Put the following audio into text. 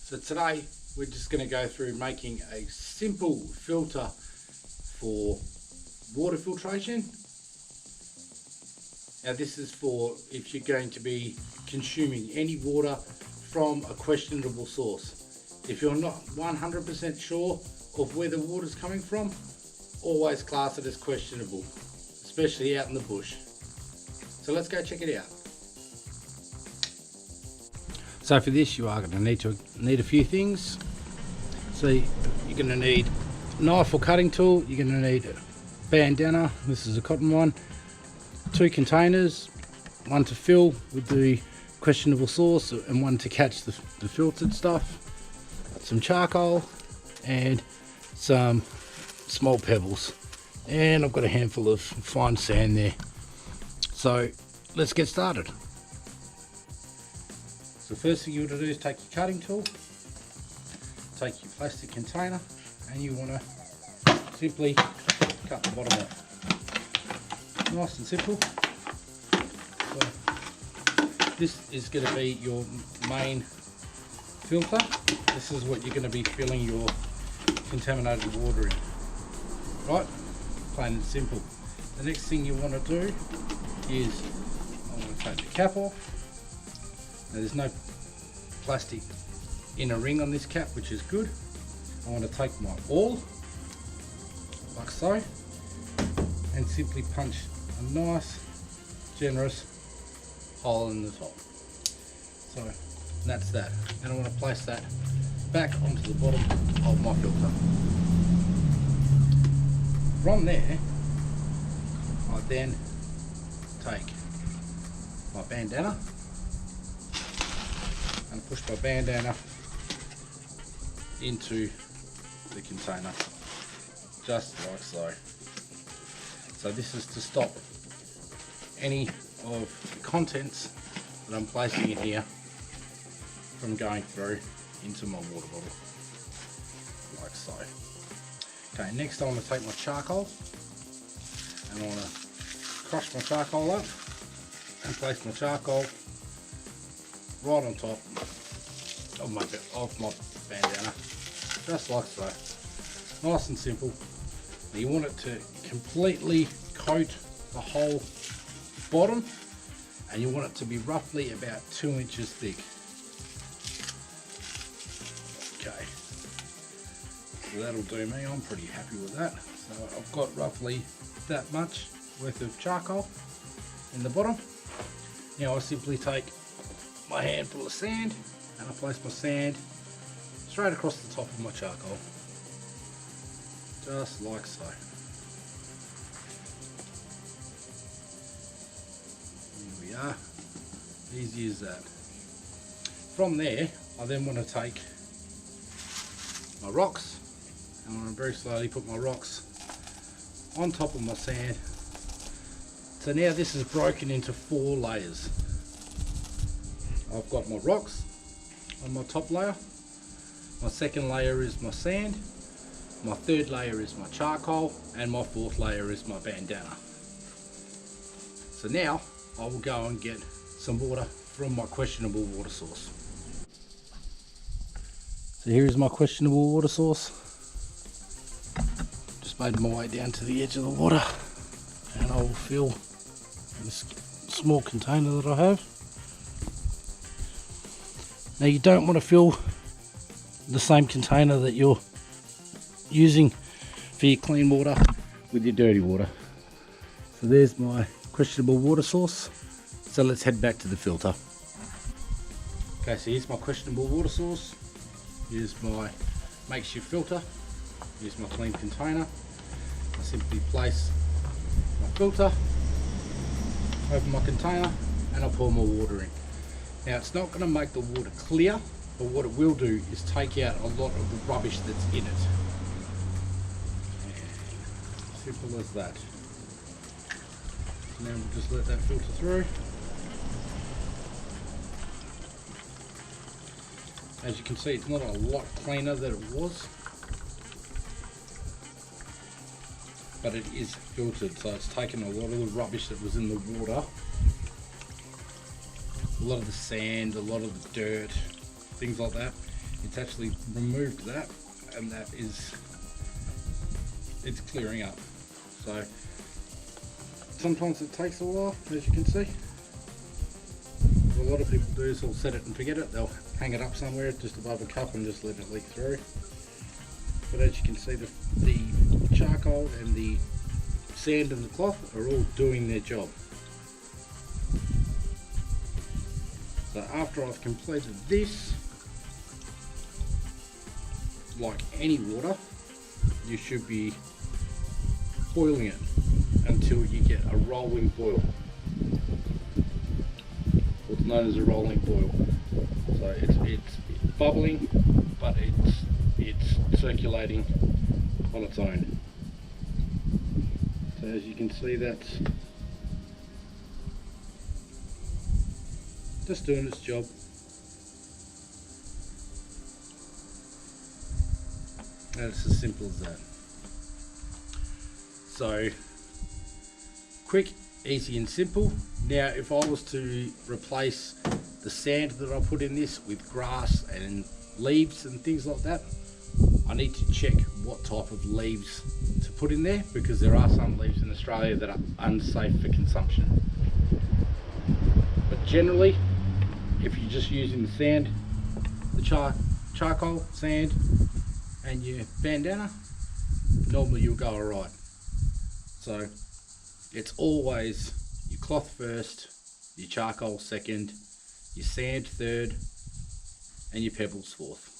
So today we're just going to go through making a simple filter for water filtration. Now this is for if you're going to be consuming any water from a questionable source. If you're not 100% sure of where the water's coming from, always class it as questionable, especially out in the bush. So let's go check it out. So for this you are going to need a few things. So you're going to need a knife or cutting tool, you're going to need a bandana, this is a cotton one, 2 containers, one to fill with the questionable sauce and one to catch the filtered stuff, some charcoal and some small pebbles, and I've got a handful of fine sand there. So let's get started. So first thing you want to do is take your cutting tool, take your plastic container, and you want to simply cut the bottom off. Nice and simple. So this is going to be your main filter. This is what you're going to be filling your contaminated water in. Right? Plain and simple. The next thing you want to do is I want to take the cap off. Now there's no plastic inner ring on this cap, which is good. I want to take my awl, like so, and simply punch a nice, generous hole in the top. So that's that. And I want to place that back onto the bottom of my filter. From there, I then take my bandana and push my bandana into the container, just like so. So this is to stop any of the contents that I'm placing in here from going through into my water bottle, like so. Okay, next I want to take my charcoal and I want to crush my charcoal up and place my charcoal right on top of my bandana, just like so. Nice and simple. Now you want it to completely coat the whole bottom, and you want it to be roughly about 2 inches thick. Okay, so that'll do me. I'm pretty happy with that. So I've got roughly that much worth of charcoal in the bottom. Now I simply take my handful of sand and I place my sand straight across the top of my charcoal, just like so. Here we are, easy as that. From there I then want to take my rocks and I want to very slowly put my rocks on top of my sand. So now this is broken into 4 layers. I've got my rocks on my top layer, my second layer is my sand, my third layer is my charcoal, and my fourth layer is my bandana. So now I will go and get some water from my questionable water source. So here is my questionable water source. Just made my way down to the edge of the water and I will fill this small container that I have. Now you don't want to fill the same container that you're using for your clean water with your dirty water. So there's my questionable water source. So let's head back to the filter. Okay, so here's my questionable water source. Here's my makeshift filter. Here's my clean container. I simply place my filter over my container and I pour my water in. Now it's not going to make the water clear, but what it will do is take out a lot of the rubbish that's in it. And simple as that. So now we'll just let that filter through. As you can see, it's not a lot cleaner than it was, but it is filtered, so it's taken a lot of the rubbish that was in the water, a lot of the sand, a lot of the dirt, things like that, it's actually removed that, and that is, it's clearing up. So sometimes it takes a while, as you can see. What a lot of people do is they'll set it and forget it. They'll hang it up somewhere just above a cup and just let it leak through. But as you can see, the charcoal and the sand and the cloth are all doing their job. So after I've completed this, like any water, you should be boiling it until you get a rolling boil. What's known as a rolling boil. So it's bubbling, but it's circulating on its own. So as you can see, that's just doing its job. And it's as simple as that. So quick, easy and simple. Now if I was to replace the sand that I put in this with grass and leaves and things like that, I need to check what type of leaves to put in there, because there are some leaves in Australia that are unsafe for consumption. But generally, if you're just using the sand, the charcoal, sand and your bandana, normally you'll go alright. So it's always your cloth first, your charcoal second, your sand third, and your pebbles fourth.